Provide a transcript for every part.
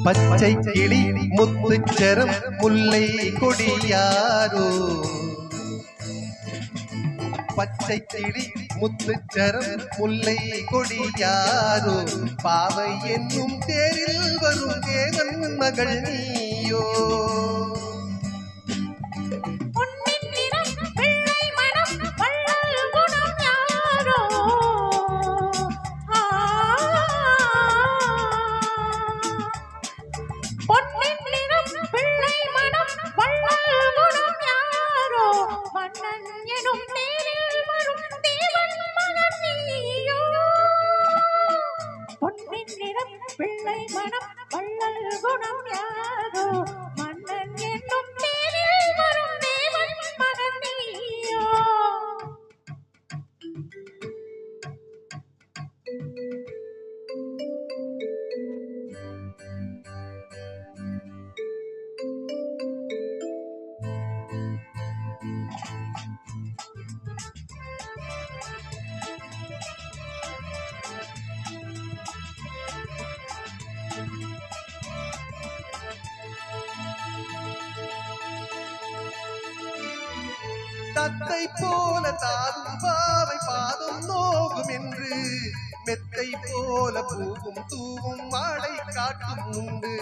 பச்சை கிளி முத்துச்சரம் முல்லை கொடியாரோ பச்சை கிளி முத்துச்சரம் முல்லை கொடியாரோ பாவை என்னும் தேரில் வரும் தேவன் மகள் நீயோ பிள்ளை மனம் வள்ளல் குணம் யாரோ மன்னன் என்னும் தேரில் வரும் தேவன் மகன் நீயோ தத்தை போல தாரும் பாவை பாதம் நோகும் என்று மெத்தை போல பூவும் தூவும் மாடை காட்டும் உண்டு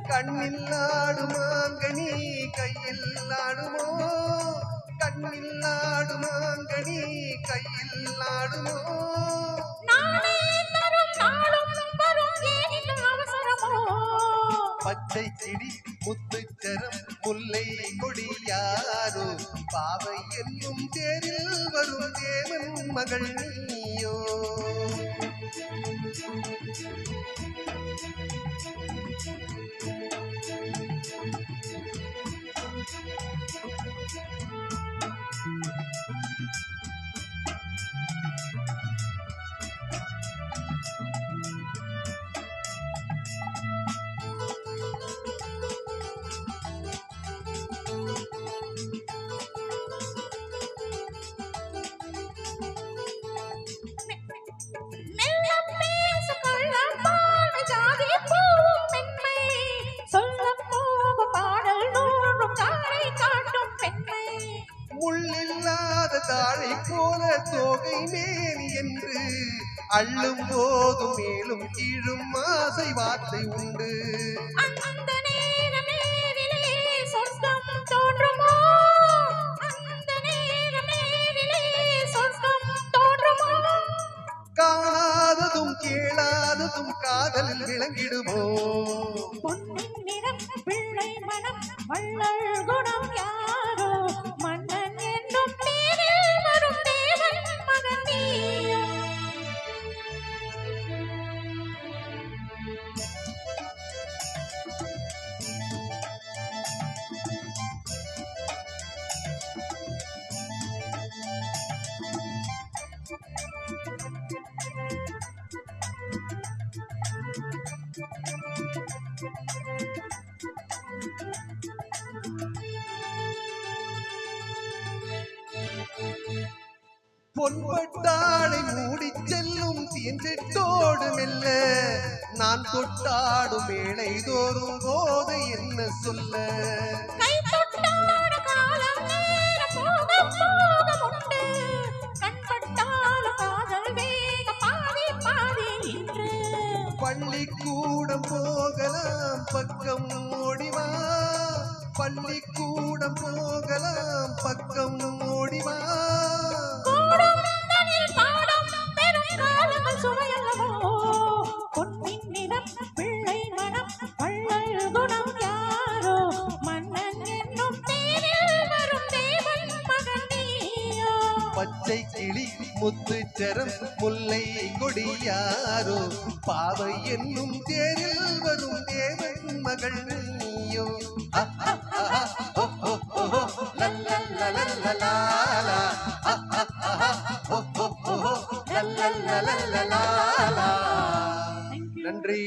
கண்ணில் ஆடுமாங்கனி கையில் ஆடுமோ கண்ணில் ஆடுமாங்கனி கையில் ஆடுமோ பச்சை கிளி முத்துச்சரம் முல்லை கொடியாரோ பாவை என்னும் தேரில் வரும் தேவன் மகள் நீயோ முள்ளில்லாத தாழை போல தோகை மேனி என்று அள்ளும் போதும் மேலும் கீழும் ஆசை வார்த்தை உண்டு காணாததும் கேளாததும் காதலில் விளங்கிடுமோ பிள்ளை மனம் வள்ளல் குணம் யாரோ மன்னன் என்னும் தேரில் வரும் தேவன் மகன் நீயோ பொன்பட்டாளை மூடி செல்லும் தீன்றோடு மெல்ல நான் தொட்டாடும் மேளை தோறும் போதை என்ன சொல்ல பள்ளிக்கூடம் போகலாம் பக்கம் ஓடிவா பள்ளிக்கூடம் போகலாம் பக்கம் ஓடிவா பிள்ளை மனம் வள்ளல் குணம் யாரோ மன்னன் என்னும் தேரில் வரும் தேவன் மகன் நீயோ பச்சை கிளி முத்துச்சரம் முல்லை கொடியாரோ பாவை என்னும் தேரில் வரும் தேவன் மகள் நீயோ நன்றி.